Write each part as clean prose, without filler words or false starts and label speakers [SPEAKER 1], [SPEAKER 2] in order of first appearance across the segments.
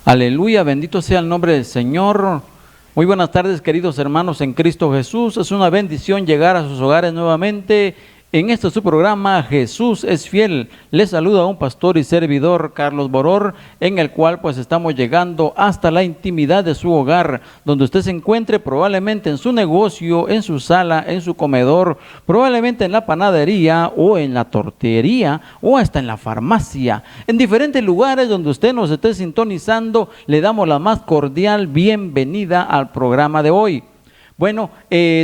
[SPEAKER 1] Aleluya, bendito sea el nombre del Señor. Muy buenas tardes, queridos hermanos en Cristo Jesús. Es una bendición llegar a sus hogares nuevamente en este su programa Jesús es fiel. Les saluda un pastor y servidor, Carlos Boror, en el cual pues estamos llegando hasta la intimidad de su hogar, donde usted se encuentre probablemente en su negocio, en su sala, en su comedor, probablemente en la panadería o en la tortería o hasta en la farmacia. En diferentes lugares donde usted nos esté sintonizando, le damos la más cordial bienvenida al programa de hoy. Bueno,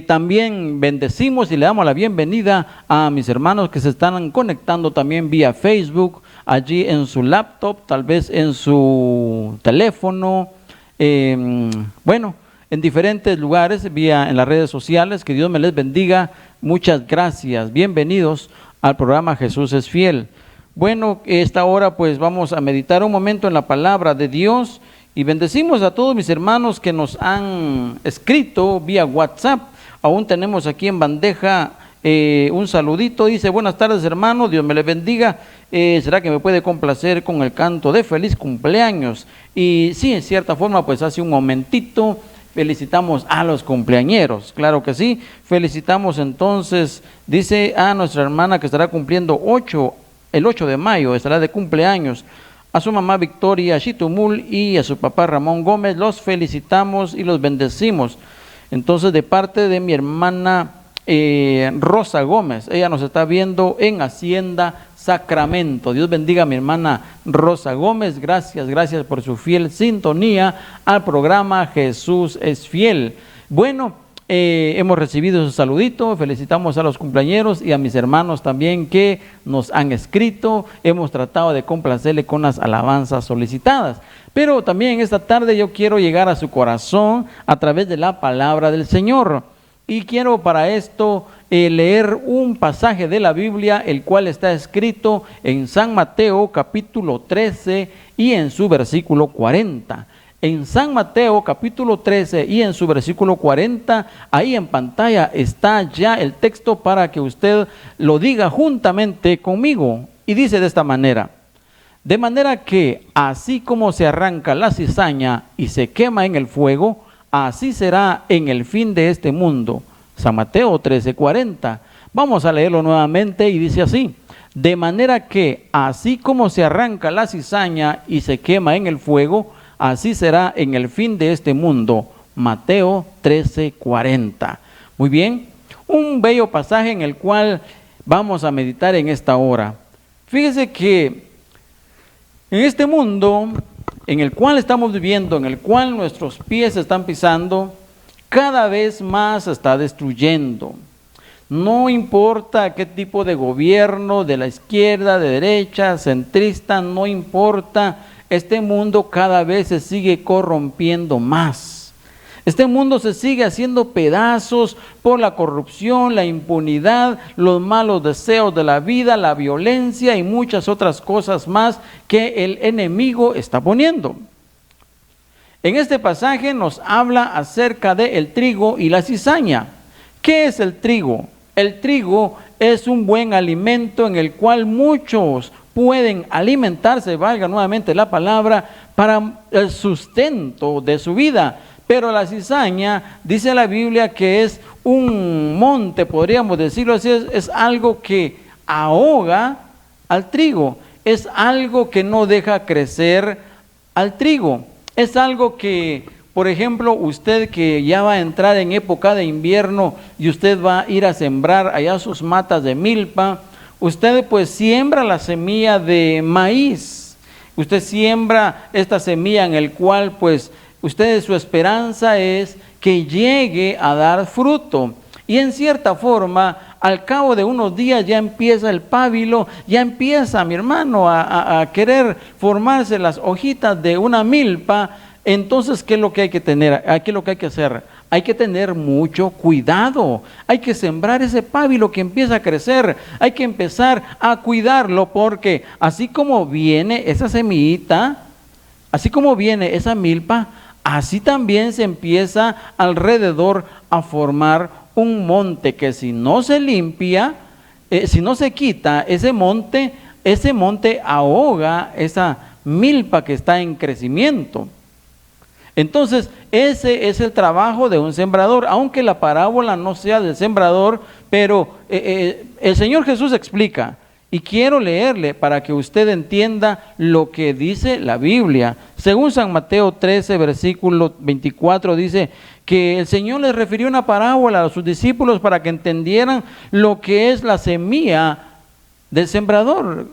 [SPEAKER 1] también bendecimos y le damos la bienvenida a mis hermanos que se están conectando también vía Facebook, allí en su laptop, tal vez en su teléfono, bueno, en diferentes lugares, en las redes sociales. Que Dios me les bendiga. Muchas gracias. Bienvenidos al programa Jesús es fiel. Bueno, esta hora pues vamos a meditar un momento en la palabra de Dios. Y bendecimos a todos mis hermanos que nos han escrito vía WhatsApp. Aún tenemos aquí en bandeja un saludito. Dice: buenas tardes, hermano, Dios me les bendiga. ¿Será que me puede complacer con el canto de feliz cumpleaños? Y sí, en cierta forma, pues hace un momentito felicitamos a los cumpleañeros. Claro que sí, felicitamos entonces, dice a nuestra hermana que estará cumpliendo el 8 de mayo, estará de cumpleaños. A su mamá Victoria Chitumul y a su papá Ramón Gómez los felicitamos y los bendecimos. Entonces, de parte de mi hermana Rosa Gómez, ella nos está viendo en Hacienda Sacramento. Dios bendiga a mi hermana Rosa Gómez. Gracias por su fiel sintonía al programa Jesús es fiel. Bueno, hemos recibido su saludito. Felicitamos a los cumpleañeros y a mis hermanos también que nos han escrito. Hemos tratado de complacerle con las alabanzas solicitadas, pero también esta tarde yo quiero llegar a su corazón a través de la palabra del Señor, y quiero para esto leer un pasaje de la Biblia, el cual está escrito en San Mateo capítulo 13 y en su versículo 40. En San Mateo capítulo 13 y en su versículo 40, ahí en pantalla está ya el texto para que usted lo diga juntamente conmigo. Y dice de esta manera: de manera que así como se arranca la cizaña y se quema en el fuego, así será en el fin de este mundo. San Mateo 13:40. Vamos a leerlo nuevamente y dice así: de manera que así como se arranca la cizaña y se quema en el fuego, así será en el fin de este mundo. Mateo 13:40. Muy bien, un bello pasaje en el cual vamos a meditar en esta hora. Fíjese que en este mundo en el cual estamos viviendo, en el cual nuestros pies están pisando, cada vez más se está destruyendo. No importa qué tipo de gobierno, de la izquierda, de derecha, centrista, no importa. Este mundo cada vez se sigue corrompiendo más. Este mundo se sigue haciendo pedazos por la corrupción, la impunidad, los malos deseos de la vida, la violencia y muchas otras cosas más que el enemigo está poniendo. En este pasaje nos habla acerca del trigo y la cizaña. ¿Qué es el trigo? El trigo es un buen alimento en el cual muchos pueden alimentarse, valga nuevamente la palabra, para el sustento de su vida. Pero la cizaña, dice la Biblia, que es un monte, podríamos decirlo así, es algo que ahoga al trigo, es algo que no deja crecer al trigo, es algo que, por ejemplo, usted que ya va a entrar en época de invierno y usted va a ir a sembrar allá sus matas de milpa, usted pues siembra la semilla de maíz, usted siembra esta semilla en el cual pues su esperanza es que llegue a dar fruto. Y en cierta forma, al cabo de unos días ya empieza el pábilo, ya empieza, mi hermano, a querer formarse las hojitas de una milpa. Entonces, ¿qué es lo que hay que tener? ¿Qué es lo que hay que hacer? Hay que tener mucho cuidado. Hay que sembrar ese pábilo que empieza a crecer. Hay que empezar a cuidarlo, porque así como viene esa semillita, así como viene esa milpa, así también se empieza alrededor a formar un monte que si no se limpia, si no se quita ese monte ahoga esa milpa que está en crecimiento. Entonces, ese es el trabajo de un sembrador, aunque la parábola no sea del sembrador, pero el Señor Jesús explica, y quiero leerle para que usted entienda lo que dice la Biblia. Según San Mateo 13, versículo 24, dice que el Señor les refirió una parábola a sus discípulos para que entendieran lo que es la semilla del sembrador,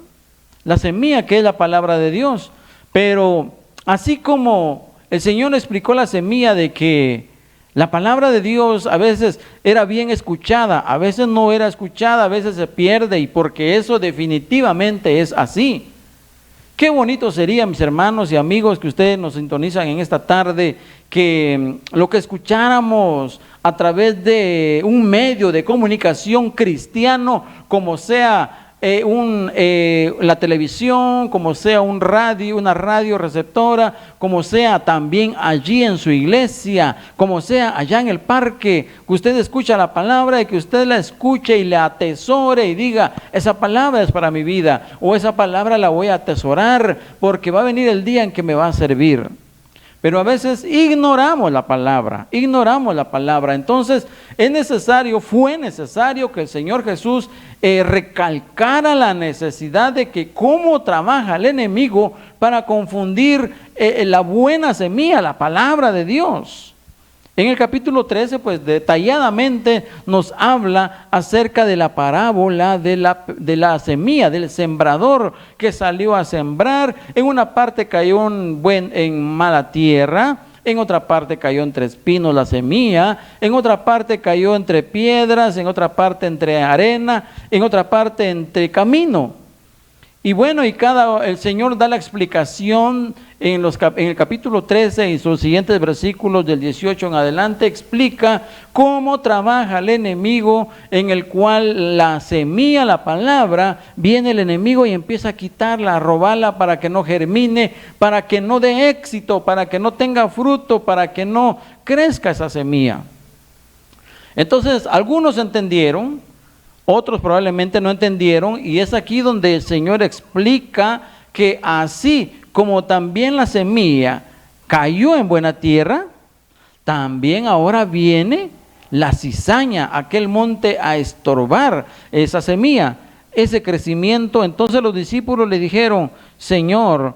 [SPEAKER 1] la semilla que es la palabra de Dios. Pero así como el Señor explicó la semilla de que la palabra de Dios a veces era bien escuchada, a veces no era escuchada, a veces se pierde, y porque eso definitivamente es así. Qué bonito sería, mis hermanos y amigos que ustedes nos sintonizan en esta tarde, que lo que escucháramos a través de un medio de comunicación cristiano, como sea la televisión, como sea una radio receptora, como sea también allí en su iglesia, como sea allá en el parque, que usted escucha la palabra y que usted la escuche y la atesore y diga, esa palabra es para mi vida, o esa palabra la voy a atesorar porque va a venir el día en que me va a servir. Pero a veces ignoramos la palabra. Entonces fue necesario que el Señor Jesús recalcara la necesidad de que cómo trabaja el enemigo para confundir la buena semilla, la palabra de Dios. En el capítulo 13, pues detalladamente nos habla acerca de la parábola de la semilla, del sembrador que salió a sembrar. En una parte cayó en mala tierra, en otra parte cayó entre espinos la semilla, en otra parte cayó entre piedras, en otra parte entre arena, en otra parte entre camino. Y bueno, el Señor da la explicación en el capítulo 13 y sus siguientes versículos del 18 en adelante, explica cómo trabaja el enemigo, en el cual la semilla, la palabra, viene el enemigo y empieza a quitarla, a robarla para que no germine, para que no dé éxito, para que no tenga fruto, para que no crezca esa semilla. Entonces, algunos entendieron, otros probablemente no entendieron, y es aquí donde el Señor explica que así como también la semilla cayó en buena tierra, también ahora viene la cizaña, aquel monte, a estorbar esa semilla, ese crecimiento. Entonces los discípulos le dijeron, Señor,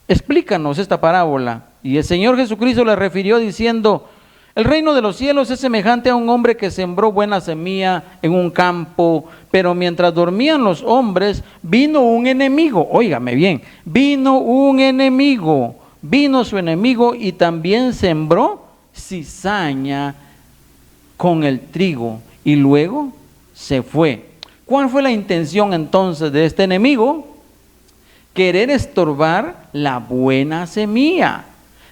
[SPEAKER 1] explícanos esta parábola. Y el Señor Jesucristo le refirió diciendo, el reino de los cielos es semejante a un hombre que sembró buena semilla en un campo, pero mientras dormían los hombres, vino un enemigo, óigame bien, vino su enemigo y también sembró cizaña con el trigo y luego se fue. ¿Cuál fue la intención entonces de este enemigo? Querer estorbar la buena semilla.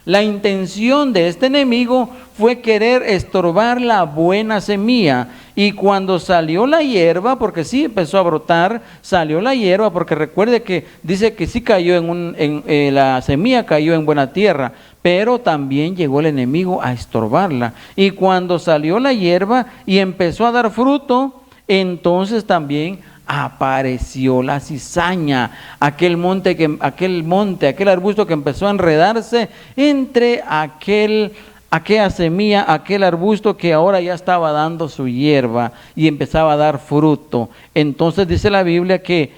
[SPEAKER 1] La intención de este enemigo fue querer estorbar la buena semilla. Y cuando salió la hierba, porque sí empezó a brotar, salió la hierba, porque recuerde que dice que sí cayó la semilla cayó en buena tierra, pero también llegó el enemigo a estorbarla. Y cuando salió la hierba y empezó a dar fruto, entonces también apareció la cizaña, aquel arbusto que empezó a enredarse entre aquella semilla, aquel arbusto que ahora ya estaba dando su hierba y empezaba a dar fruto. Entonces dice la Biblia que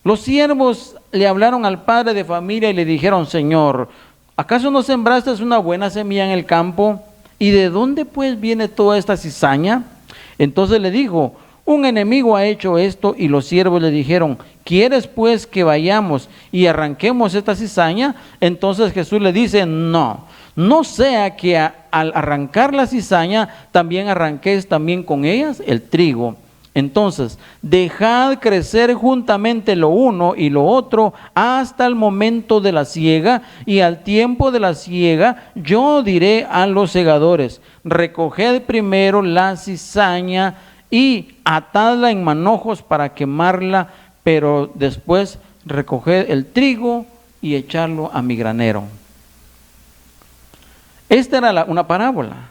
[SPEAKER 1] los siervos le hablaron al padre de familia y le dijeron, Señor, ¿acaso no sembraste una buena semilla en el campo? ¿Y de dónde pues viene toda esta cizaña? Entonces le dijo, un enemigo ha hecho esto. Y los siervos le dijeron, ¿quieres pues que vayamos y arranquemos esta cizaña? Entonces Jesús le dice, no sea que al arrancar la cizaña también arranquéis también con ellas el trigo. Entonces, dejad crecer juntamente lo uno y lo otro hasta el momento de la siega, y al tiempo de la siega yo diré a los segadores, recoged primero la cizaña y atadla en manojos para quemarla, pero después recoged el trigo y echarlo a mi granero. Esta era una parábola.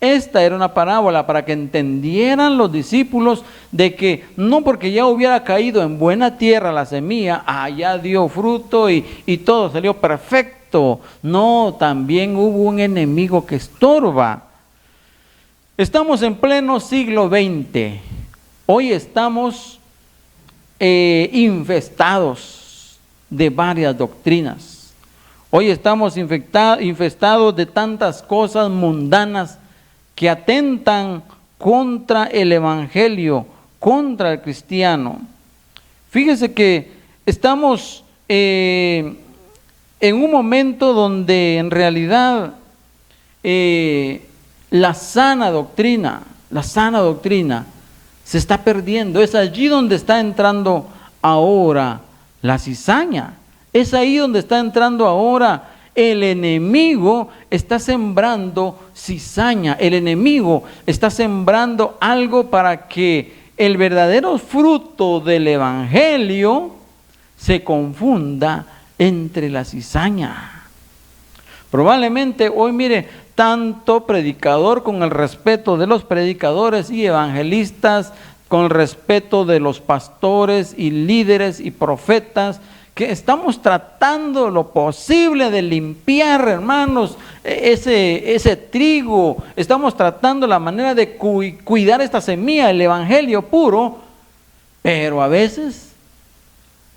[SPEAKER 1] Esta era una parábola para que entendieran los discípulos de que no porque ya hubiera caído en buena tierra la semilla, ya dio fruto y todo salió perfecto perfecto. No, también hubo un enemigo que estorba. Estamos en pleno siglo XX. Hoy estamos infestados de varias doctrinas. Hoy estamos infestados de tantas cosas mundanas que atentan contra el evangelio, contra el cristiano. Fíjese que estamos en un momento donde en realidad la sana doctrina se está perdiendo. Es allí donde está entrando ahora la cizaña. Es ahí donde está entrando ahora. El enemigo está sembrando cizaña. El enemigo está sembrando algo para que el verdadero fruto del evangelio se confunda entre la cizaña. Probablemente hoy, mire, tanto predicador, con el respeto de los predicadores y evangelistas, con el respeto de los pastores y líderes y profetas, que estamos tratando lo posible de limpiar, hermanos, ese trigo. Estamos tratando la manera de cuidar esta semilla, el evangelio puro, pero a veces,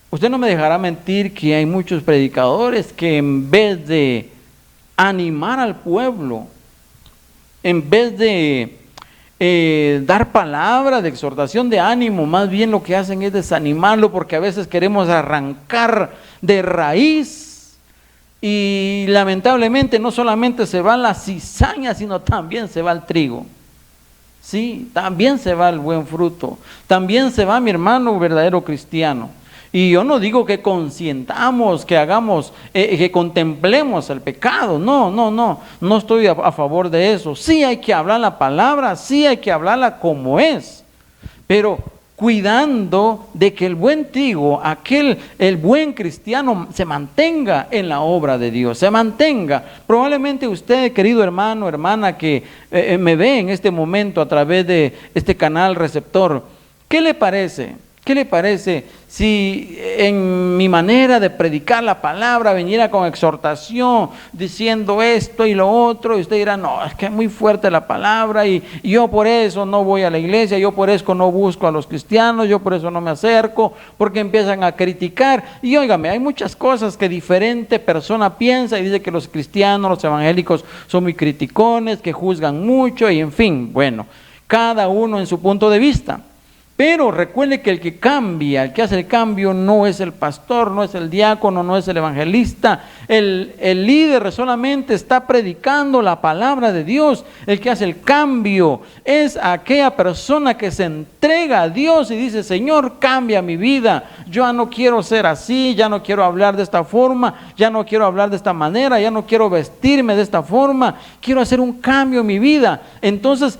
[SPEAKER 1] usted no me dejará mentir que hay muchos predicadores que en vez de animar al pueblo, en vez de dar palabra de exhortación, de ánimo, más bien lo que hacen es desanimarlo, porque a veces queremos arrancar de raíz y lamentablemente no solamente se va la cizaña, sino también se va el trigo. Sí, también se va el buen fruto, también se va, mi hermano, verdadero cristiano. Y yo no digo que consientamos, que hagamos, que contemplemos el pecado. No estoy a favor de eso. Sí hay que hablar la palabra, sí hay que hablarla como es, pero cuidando de que el buen trigo, el buen cristiano, se mantenga en la obra de Dios, se mantenga. Probablemente usted, querido hermano, hermana, que me ve en este momento a través de este canal receptor, ¿qué le parece? ¿Qué le parece si en mi manera de predicar la palabra viniera con exhortación, diciendo esto y lo otro, y usted dirá, no, es que es muy fuerte la palabra y yo por eso no voy a la iglesia, yo por eso no busco a los cristianos, yo por eso no me acerco, porque empiezan a criticar? Y óigame, hay muchas cosas que diferente persona piensa y dice que los cristianos, los evangélicos son muy criticones, que juzgan mucho y en fin, bueno, cada uno en su punto de vista. Pero recuerde que el que cambia, el que hace el cambio no es el pastor, no es el diácono, no es el evangelista. El líder solamente está predicando la palabra de Dios. El que hace el cambio es aquella persona que se entrega a Dios y dice, Señor, cambia mi vida. Yo ya no quiero ser así, ya no quiero hablar de esta forma, ya no quiero hablar de esta manera, ya no quiero vestirme de esta forma. Quiero hacer un cambio en mi vida. Entonces,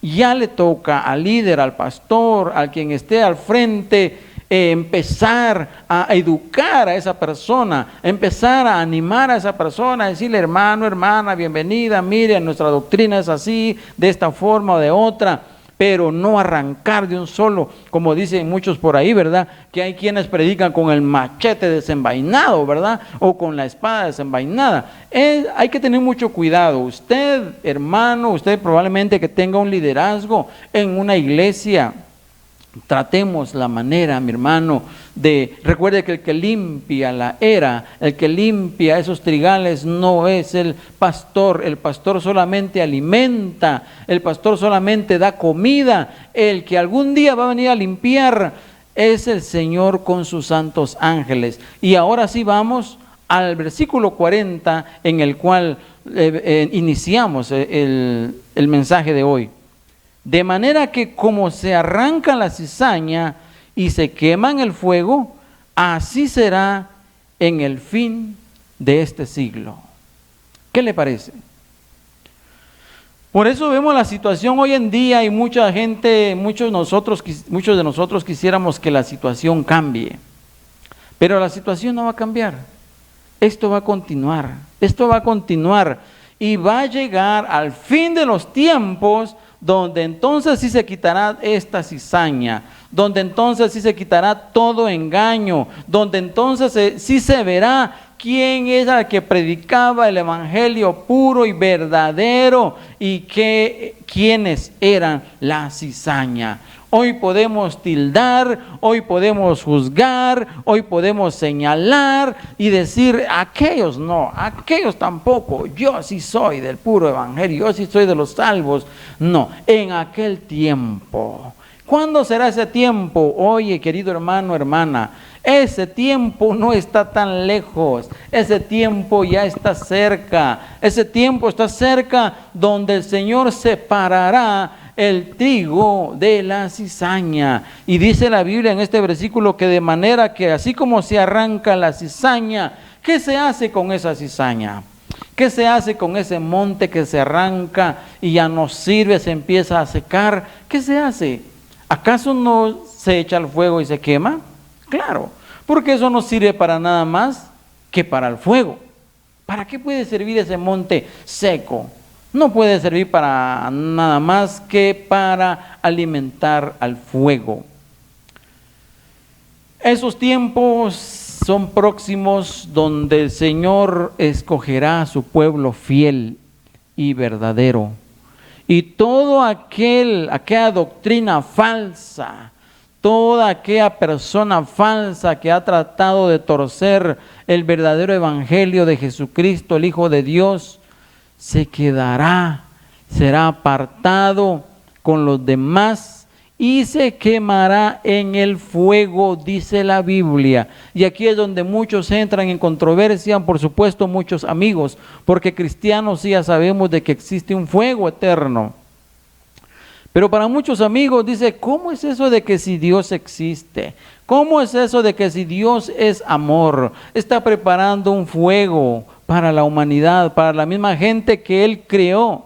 [SPEAKER 1] ya le toca al líder, al pastor, al quien esté al frente, empezar a educar a esa persona, empezar a animar a esa persona, a decirle, hermano, hermana, bienvenida, mire, nuestra doctrina es así, de esta forma o de otra, pero no arrancar de un solo, como dicen muchos por ahí, ¿verdad? Que hay quienes predican con el machete desenvainado, ¿verdad? O con la espada desenvainada. Hay que tener mucho cuidado. Usted, hermano, usted probablemente que tenga un liderazgo en una iglesia, tratemos la manera, mi hermano, recuerde que el que limpia la era, el que limpia esos trigales no es el pastor solamente alimenta, el pastor solamente da comida, el que algún día va a venir a limpiar es el Señor con sus santos ángeles. Y ahora sí vamos al versículo 40 en el cual iniciamos el mensaje de hoy. De manera que como se arranca la cizaña y se quema en el fuego, así será en el fin de este siglo. ¿Qué le parece? Por eso vemos la situación hoy en día y mucha gente, muchos de nosotros quisiéramos que la situación cambie. Pero la situación no va a cambiar. Esto va a continuar y va a llegar al fin de los tiempos, donde entonces sí se quitará esta cizaña, donde entonces sí se quitará todo engaño, donde entonces sí se verá quién era el que predicaba el evangelio puro y verdadero y quiénes eran la cizaña. Hoy podemos tildar, hoy podemos juzgar, hoy podemos señalar y decir, aquellos no, aquellos tampoco, yo sí soy del puro evangelio, yo sí soy de los salvos. No, en aquel tiempo. ¿Cuándo será ese tiempo? Oye, querido hermano, hermana, ese tiempo no está tan lejos, ese tiempo ya está cerca, ese tiempo está cerca donde el Señor separará el trigo de la cizaña. Y dice la Biblia en este versículo que de manera que así como se arranca la cizaña, ¿qué se hace con esa cizaña? ¿Qué se hace con ese monte que se arranca y ya no sirve, se empieza a secar? ¿Qué se hace? ¿Acaso no se echa al fuego y se quema? Claro, porque eso no sirve para nada más que para el fuego. ¿Para qué puede servir ese monte seco? No puede servir para nada más que para alimentar al fuego. Esos tiempos son próximos donde el Señor escogerá a su pueblo fiel y verdadero. Y toda aquella doctrina falsa, toda aquella persona falsa que ha tratado de torcer el verdadero evangelio de Jesucristo, el Hijo de Dios, se quedará, será apartado con los demás y se quemará en el fuego, dice la Biblia. Y aquí es donde muchos entran en controversia, por supuesto muchos amigos, porque cristianos sí ya sabemos de que existe un fuego eterno. Pero para muchos amigos dice, ¿cómo es eso de que si Dios existe? ¿Cómo es eso de que si Dios es amor, está preparando un fuego para la humanidad, para la misma gente que Él creó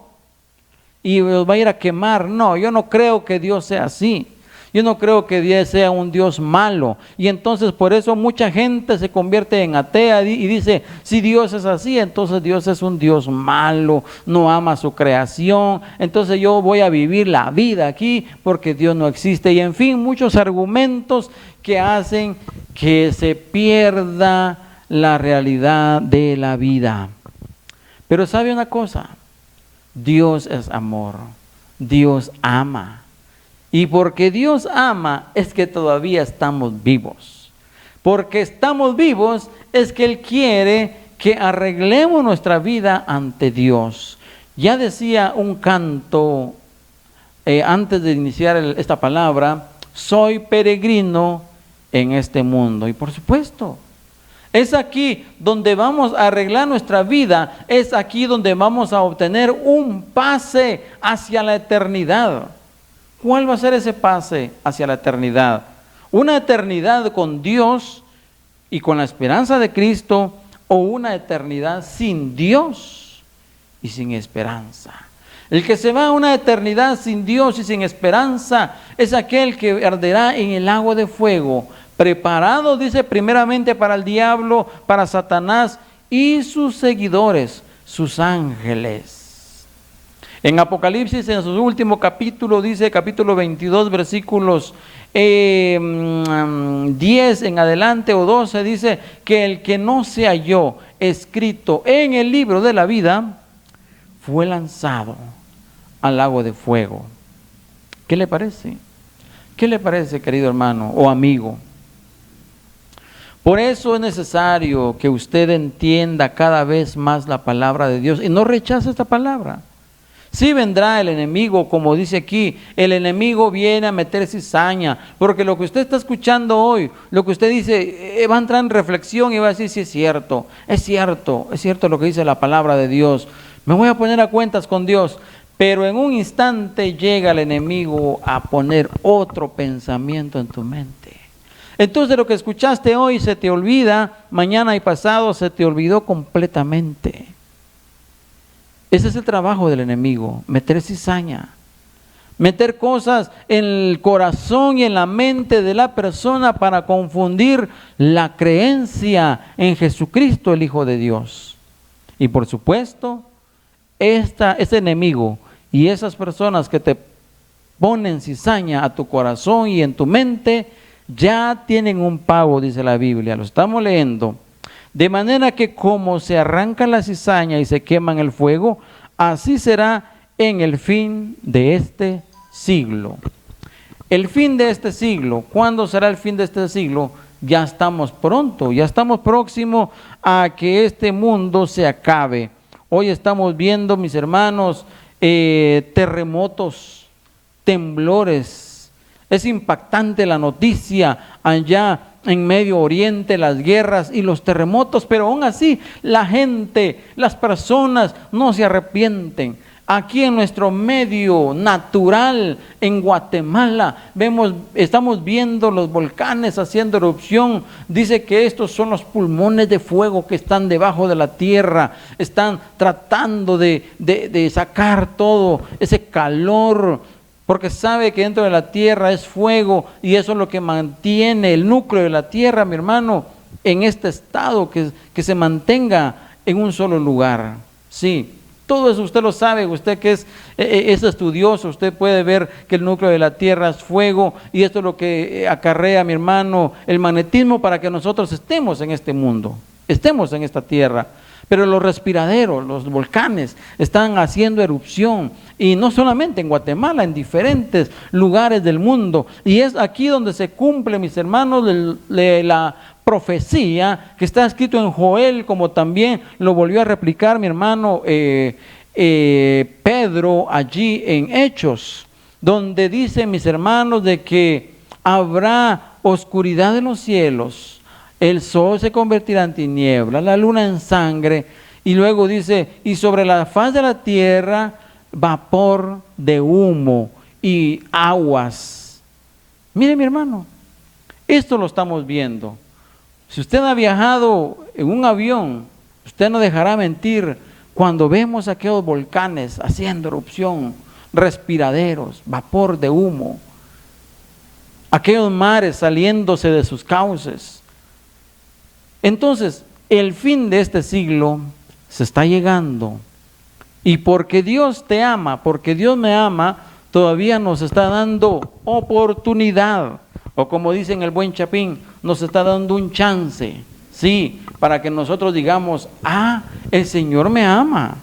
[SPEAKER 1] y los va a ir a quemar? No, yo no creo que Dios sea así. Yo no creo que Dios sea un Dios malo. Y entonces por eso mucha gente se convierte en atea y dice, si Dios es así, entonces Dios es un Dios malo, no ama su creación, entonces yo voy a vivir la vida aquí porque Dios no existe. Y en fin, muchos argumentos que hacen que se pierda la realidad de la vida. Pero ¿sabe una cosa? Dios es amor, Dios ama. Y porque Dios ama es que todavía estamos vivos. Porque estamos vivos es que Él quiere que arreglemos nuestra vida ante Dios. Ya decía un canto antes de iniciar esta palabra, soy peregrino en este mundo. Y por supuesto, es aquí donde vamos a arreglar nuestra vida, es aquí donde vamos a obtener un pase hacia la eternidad. ¿Cuál va a ser ese pase hacia la eternidad? ¿Una eternidad con Dios y con la esperanza de Cristo o una eternidad sin Dios y sin esperanza? El que se va a una eternidad sin Dios y sin esperanza es aquel que arderá en el lago de fuego, preparado, dice, primeramente para el diablo, para Satanás y sus seguidores, sus ángeles. En Apocalipsis, en su último capítulo, dice capítulo 22, versículos 10 en adelante o 12, dice que el que no se halló escrito en el libro de la vida fue lanzado al lago de fuego. ¿Qué le parece? ¿Qué le parece, querido hermano o amigo? Por eso es necesario que usted entienda cada vez más la palabra de Dios y no rechace esta palabra. Sí vendrá el enemigo, como dice aquí, el enemigo viene a meter cizaña, porque lo que usted está escuchando hoy, lo que usted dice, va a entrar en reflexión y va a decir, sí es cierto lo que dice la palabra de Dios, me voy a poner a cuentas con Dios, pero en un instante llega el enemigo a poner otro pensamiento en tu mente. Entonces lo que escuchaste hoy se te olvida, mañana y pasado se te olvidó completamente. Ese es el trabajo del enemigo, meter cizaña, meter cosas en el corazón y en la mente de la persona para confundir la creencia en Jesucristo, el Hijo de Dios. Y por supuesto, ese enemigo y esas personas que te ponen cizaña a tu corazón y en tu mente, ya tienen un pago, dice la Biblia, lo estamos leyendo. De manera que como se arranca la cizaña y se quema en el fuego, así será en el fin de este siglo. El fin de este siglo, ¿cuándo será el fin de este siglo? Ya estamos pronto, ya estamos próximos a que este mundo se acabe. Hoy estamos viendo, mis hermanos, terremotos, temblores. Es impactante la noticia allá en Medio Oriente, las guerras y los terremotos, pero aún así la gente, las personas no se arrepienten. Aquí en nuestro medio natural, en Guatemala, estamos viendo los volcanes haciendo erupción. Dice que estos son los pulmones de fuego que están debajo de la tierra. Están tratando de sacar todo ese calor, porque sabe que dentro de la tierra es fuego y eso es lo que mantiene el núcleo de la tierra, mi hermano, en este estado, que se mantenga en un solo lugar. Sí. Todo eso usted lo sabe, usted que es estudioso, usted puede ver que el núcleo de la tierra es fuego y esto es lo que acarrea, mi hermano, el magnetismo para que nosotros estemos en este mundo, estemos en esta tierra. Pero los respiraderos, los volcanes están haciendo erupción y no solamente en Guatemala, en diferentes lugares del mundo. Y es aquí donde se cumple, mis hermanos, la profecía que está escrito en Joel, como también lo volvió a replicar mi hermano Pedro allí en Hechos, donde dice, mis hermanos, de que habrá oscuridad en los cielos, el sol se convertirá en tiniebla, la luna en sangre, y luego dice, y sobre la faz de la tierra vapor de humo y aguas. Mire, mi hermano, esto lo estamos viendo. Si usted ha viajado en un avión, usted no dejará mentir cuando vemos aquellos volcanes haciendo erupción, respiraderos, vapor de humo, aquellos mares saliéndose de sus cauces. Entonces, el fin de este siglo se está llegando. Y porque Dios te ama, porque Dios me ama, todavía nos está dando oportunidad. O como dicen el buen Chapín, nos está dando un chance, sí, para que nosotros digamos, el Señor me ama.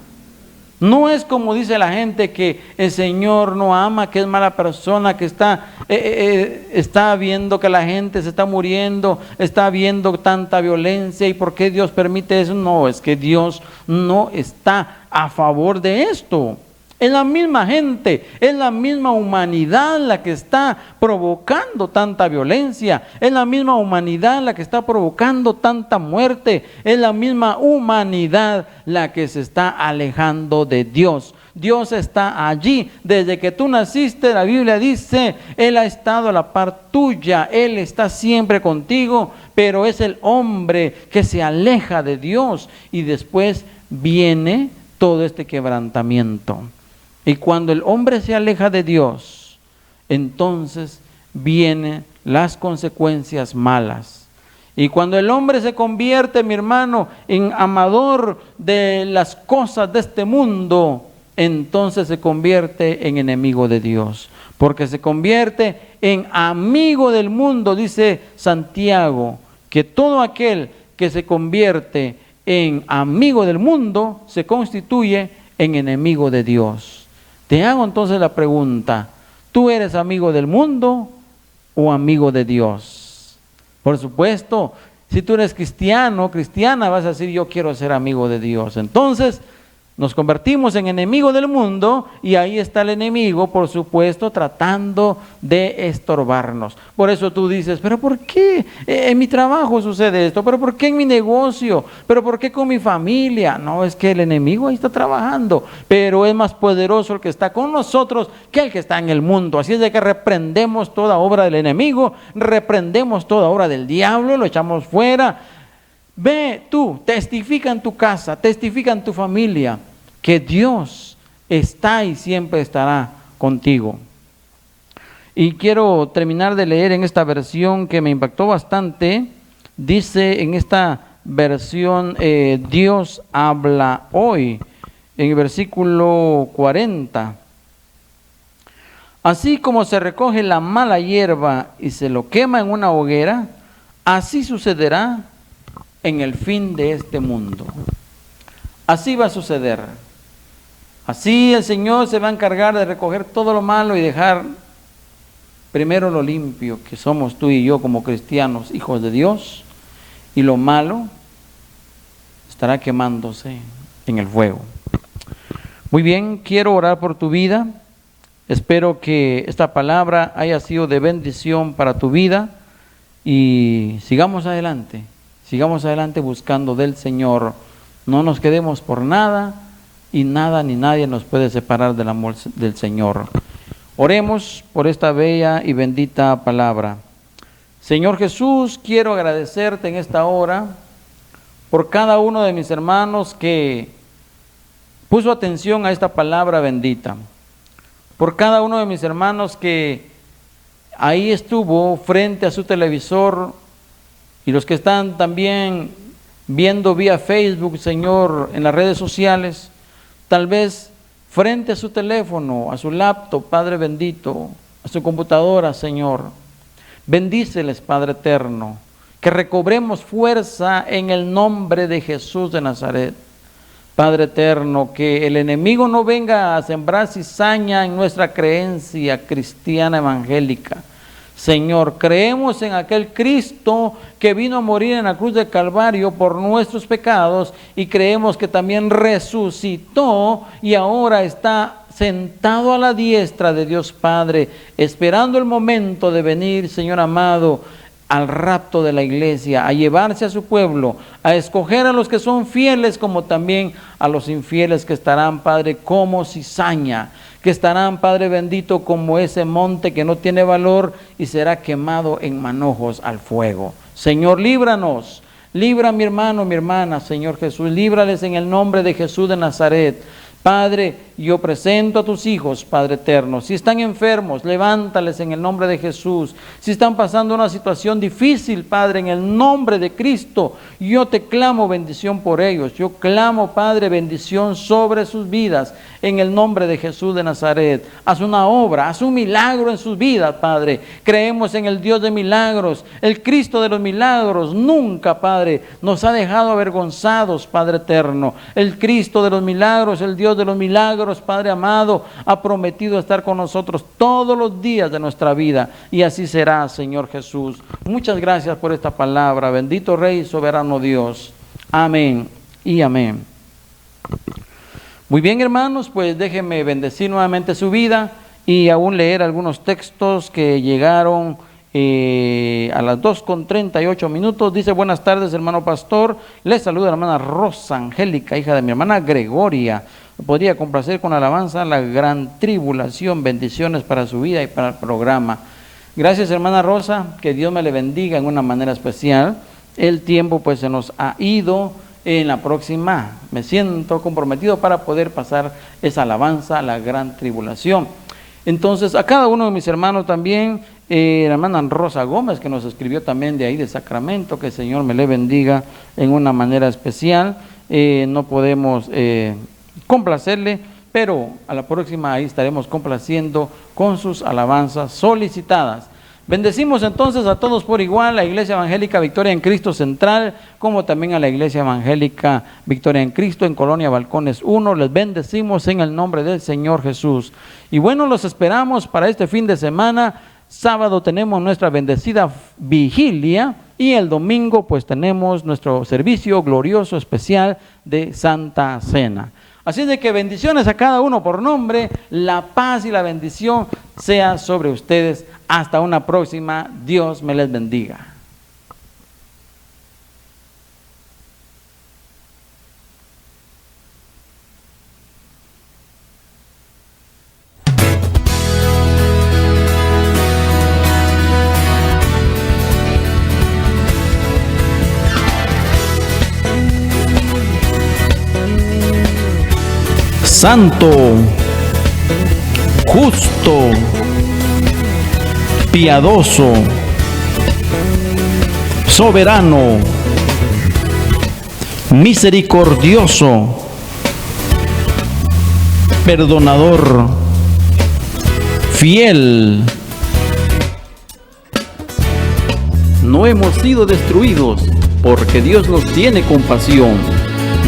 [SPEAKER 1] No es como dice la gente que el Señor no ama, que es mala persona, que está viendo que la gente se está muriendo, está viendo tanta violencia y por qué Dios permite eso. No, es que Dios no está a favor de esto. Es la misma gente, es la misma humanidad la que está provocando tanta violencia, es la misma humanidad la que está provocando tanta muerte, es la misma humanidad la que se está alejando de Dios. Dios está allí, desde que tú naciste, la Biblia dice, Él ha estado a la par tuya, Él está siempre contigo, pero es el hombre que se aleja de Dios y después viene todo este quebrantamiento. Y cuando el hombre se aleja de Dios, entonces vienen las consecuencias malas. Y cuando el hombre se convierte, mi hermano, en amador de las cosas de este mundo, entonces se convierte en enemigo de Dios. Porque se convierte en amigo del mundo, dice Santiago, que todo aquel que se convierte en amigo del mundo se constituye en enemigo de Dios. Te hago entonces la pregunta, ¿tú eres amigo del mundo o amigo de Dios? Por supuesto, si tú eres cristiano, cristiana, vas a decir yo quiero ser amigo de Dios. Entonces nos convertimos en enemigo del mundo y ahí está el enemigo, por supuesto, tratando de estorbarnos. Por eso tú dices, pero ¿por qué en mi trabajo sucede esto? ¿Pero por qué en mi negocio? ¿Pero por qué con mi familia? No, es que el enemigo ahí está trabajando, pero es más poderoso el que está con nosotros que el que está en el mundo. Así es de que reprendemos toda obra del enemigo, reprendemos toda obra del diablo, lo echamos fuera. Ve tú, testifica en tu casa, testifica en tu familia que Dios está y siempre estará contigo. Y quiero terminar de leer en esta versión que me impactó bastante. Dice en esta versión, Dios habla hoy, en el versículo 40. Así como se recoge la mala hierba y se lo quema en una hoguera, así sucederá en el fin de este mundo. Así va a suceder. Así el Señor se va a encargar de recoger todo lo malo y dejar primero lo limpio, que somos tú y yo como cristianos, hijos de Dios, y lo malo estará quemándose en el fuego. Muy bien, quiero orar por tu vida. Espero que esta palabra haya sido de bendición para tu vida y sigamos adelante buscando del Señor. No nos quedemos por nada y nada ni nadie nos puede separar del amor del Señor. Oremos por esta bella y bendita palabra. Señor Jesús, quiero agradecerte en esta hora por cada uno de mis hermanos que puso atención a esta palabra bendita. Por cada uno de mis hermanos que ahí estuvo frente a su televisor y los que están también viendo vía Facebook, Señor, en las redes sociales, tal vez frente a su teléfono, a su laptop, Padre bendito, a su computadora, Señor. Bendíceles, Padre eterno, que recobremos fuerza en el nombre de Jesús de Nazaret. Padre eterno, que el enemigo no venga a sembrar cizaña en nuestra creencia cristiana evangélica. Señor, creemos en aquel Cristo que vino a morir en la cruz del Calvario por nuestros pecados y creemos que también resucitó y ahora está sentado a la diestra de Dios Padre, esperando el momento de venir, Señor amado, al rapto de la iglesia, a llevarse a su pueblo, a escoger a los que son fieles como también a los infieles que estarán, Padre, como cizaña, que estarán, Padre bendito, como ese monte que no tiene valor y será quemado en manojos al fuego. Señor, líbranos, libra a mi hermano, mi hermana, Señor Jesús, líbrales en el nombre de Jesús de Nazaret. Padre, yo presento a tus hijos, Padre eterno. Si están enfermos, levántales en el nombre de Jesús. Si están pasando una situación difícil, Padre, en el nombre de Cristo, yo te clamo bendición por ellos. Yo clamo, Padre, bendición sobre sus vidas en el nombre de Jesús de Nazaret. Haz una obra, haz un milagro en sus vidas, Padre. Creemos en el Dios de milagros, el Cristo de los milagros. Nunca, Padre, nos ha dejado avergonzados, Padre eterno. El Cristo de los milagros, el Dios de los milagros, Padre amado, ha prometido estar con nosotros todos los días de nuestra vida y así será, Señor Jesús. Muchas gracias por esta palabra. Bendito Rey y soberano Dios. Amén y amén. Muy bien, hermanos, pues déjenme bendecir nuevamente su vida y aún leer algunos textos que llegaron a las 2:38. Dice: buenas tardes, hermano pastor, les saluda la hermana Rosa Angélica, hija de mi hermana Gregoria. Podría complacer con alabanza La Gran Tribulación. Bendiciones para su vida y para el programa. Gracias, hermana Rosa, que Dios me le bendiga en una manera especial. El tiempo pues se nos ha ido. En la próxima me siento comprometido para poder pasar esa alabanza, La Gran Tribulación. Entonces, a cada uno de mis hermanos también, la hermana Rosa Gómez, que nos escribió también de ahí de Sacramento, que el Señor me le bendiga en una manera especial. No podemos complacerle, pero a la próxima ahí estaremos complaciendo con sus alabanzas solicitadas. Bendecimos entonces a todos por igual, la Iglesia Evangélica Victoria en Cristo Central, como también a la Iglesia Evangélica Victoria en Cristo en Colonia Balcones 1. Les bendecimos en el nombre del Señor Jesús. Y bueno, los esperamos para este fin de semana. Sábado tenemos nuestra bendecida vigilia y el domingo pues tenemos nuestro servicio glorioso especial de Santa Cena. Así de que bendiciones a cada uno por nombre, la paz y la bendición sea sobre ustedes. Hasta una próxima, Dios me les bendiga.
[SPEAKER 2] Santo, justo, piadoso, soberano, misericordioso, perdonador, fiel. No hemos sido destruidos,
[SPEAKER 1] porque Dios los tiene compasión.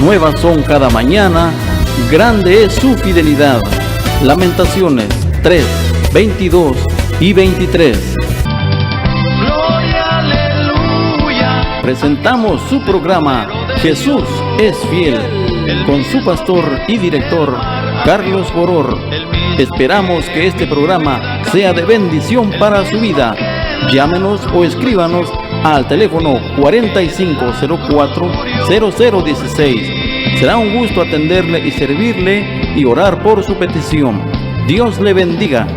[SPEAKER 1] Nuevas son cada mañana, grande es su fidelidad. Lamentaciones 3, 22 y 23.
[SPEAKER 3] Gloria, aleluya.
[SPEAKER 1] Presentamos su programa Jesús es fiel, con su pastor y director Carlos Boror. Esperamos que este programa sea de bendición para su vida. Llámenos o escríbanos al teléfono 4504-0016. Será un gusto atenderle y servirle y orar por su petición. Dios le bendiga.